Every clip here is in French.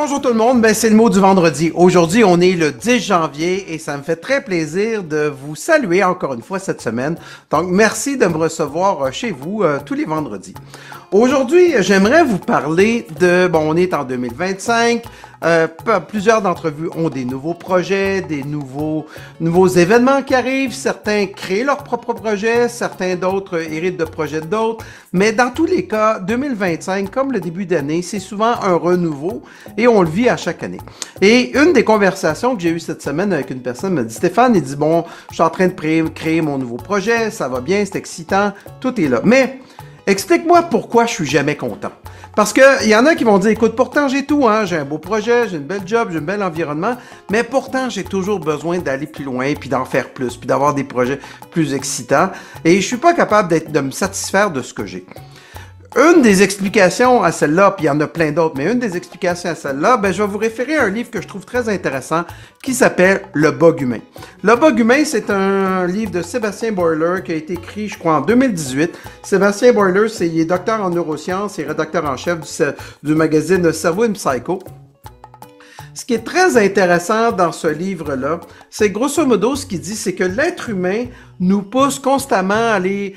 Bonjour tout le monde, c'est le mot du vendredi. Aujourd'hui, on est le 10 janvier et ça me fait très plaisir de vous saluer encore une fois cette semaine. Donc, merci de me recevoir chez vous tous les vendredis. Aujourd'hui, j'aimerais vous parler de, on est en 2025, plusieurs d'entre vous ont des nouveaux projets, des nouveaux événements qui arrivent. Certains créent leurs propres projets, certains d'autres héritent de projets d'autres. Mais dans tous les cas, 2025, comme le début d'année, c'est souvent un renouveau et on le vit à chaque année. Et une des conversations que j'ai eues cette semaine avec une personne m'a dit, Stéphane, il dit, je suis en train de créer mon nouveau projet, ça va bien, c'est excitant, tout est là. Mais explique-moi pourquoi je suis jamais content. Parce que il y en a qui vont dire, écoute, pourtant j'ai tout, j'ai un beau projet, j'ai une belle job, j'ai un bel environnement, mais pourtant j'ai toujours besoin d'aller plus loin, puis d'en faire plus, puis d'avoir des projets plus excitants, et je suis pas capable de me satisfaire de ce que j'ai. Une des explications à celle-là, puis il y en a plein d'autres, mais une des explications à celle-là, je vais vous référer à un livre que je trouve très intéressant qui s'appelle Le bug humain. Le bug humain, c'est un livre de Sébastien Boiler qui a été écrit, je crois, en 2018. Sébastien Boiler, il est docteur en neurosciences et rédacteur en chef du magazine Cerveau and Psycho. Ce qui est très intéressant dans ce livre-là, c'est grosso modo ce qu'il dit, c'est que l'être humain nous pousse constamment à aller,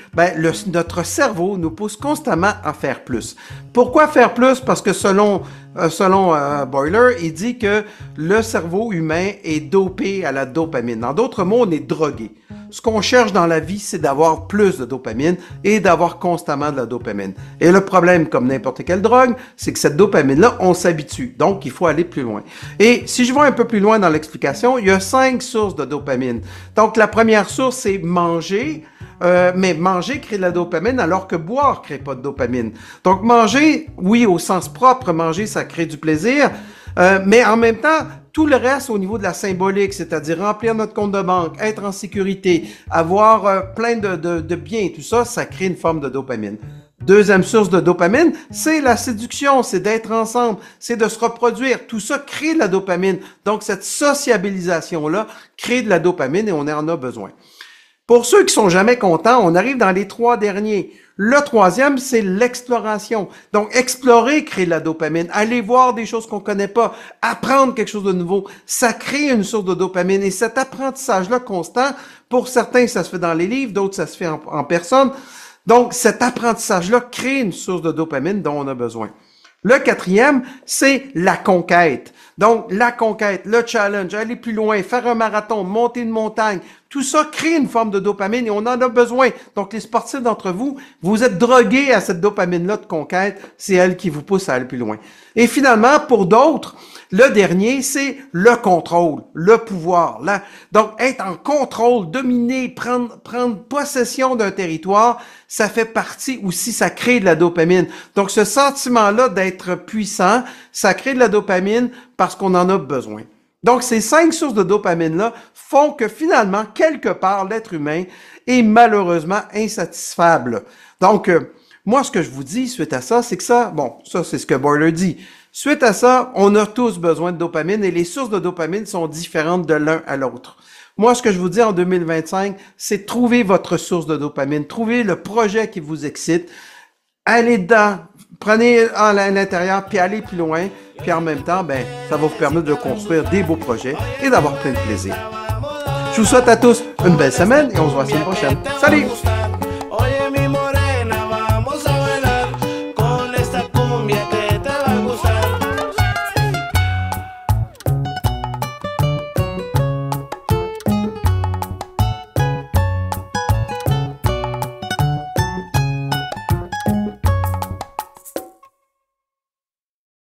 notre cerveau nous pousse constamment à faire plus. Pourquoi faire plus? Parce que selon Boiler, il dit que le cerveau humain est dopé à la dopamine. En d'autres mots, on est drogué. Ce qu'on cherche dans la vie, c'est d'avoir plus de dopamine et d'avoir constamment de la dopamine. Et le problème, comme n'importe quelle drogue, c'est que cette dopamine-là, on s'habitue. Donc, il faut aller plus loin. Et si je vais un peu plus loin dans l'explication, il y a 5 sources de dopamine. Donc, la première source, c'est manger. Mais manger crée de la dopamine alors que boire crée pas de dopamine. Donc, manger, oui, au sens propre, manger, ça crée du plaisir. Mais en même temps, tout le reste au niveau de la symbolique, c'est-à-dire remplir notre compte de banque, être en sécurité, avoir plein de biens, tout ça, ça crée une forme de dopamine. Deuxième source de dopamine, c'est la séduction, c'est d'être ensemble, c'est de se reproduire. Tout ça crée de la dopamine. Donc, cette sociabilisation-là crée de la dopamine et on en a besoin. Pour ceux qui sont jamais contents, on arrive dans les 3 derniers. Le troisième, c'est l'exploration. Donc, explorer crée de la dopamine. Aller voir des choses qu'on connaît pas, apprendre quelque chose de nouveau, ça crée une source de dopamine. Et cet apprentissage-là constant, pour certains, ça se fait dans les livres, d'autres, ça se fait en personne. Donc, cet apprentissage-là crée une source de dopamine dont on a besoin. Le quatrième, c'est la conquête. Donc, la conquête, le challenge, aller plus loin, faire un marathon, monter une montagne, tout ça crée une forme de dopamine et on en a besoin. Donc, les sportifs d'entre vous, vous êtes drogués à cette dopamine-là de conquête, c'est elle qui vous pousse à aller plus loin. Et finalement, pour d'autres, le dernier, c'est le contrôle, le pouvoir. Donc, être en contrôle, dominer, prendre possession d'un territoire, ça fait partie aussi, ça crée de la dopamine. Donc, ce sentiment-là d'être puissant, ça crée de la dopamine parce qu'on en a besoin. Donc, ces 5 sources de dopamine-là font que finalement, quelque part, l'être humain est malheureusement insatisfable. Donc, moi, ce que je vous dis suite à ça, c'est que ça c'est ce que Boiler dit. Suite à ça, on a tous besoin de dopamine et les sources de dopamine sont différentes de l'un à l'autre. Moi, ce que je vous dis en 2025, c'est trouver votre source de dopamine, trouver le projet qui vous excite, allez dedans, prenez à l'intérieur, puis allez plus loin, puis en même temps, ça va vous permettre de construire des beaux projets et d'avoir plein de plaisir. Je vous souhaite à tous une belle semaine et on se voit la semaine prochaine. Salut!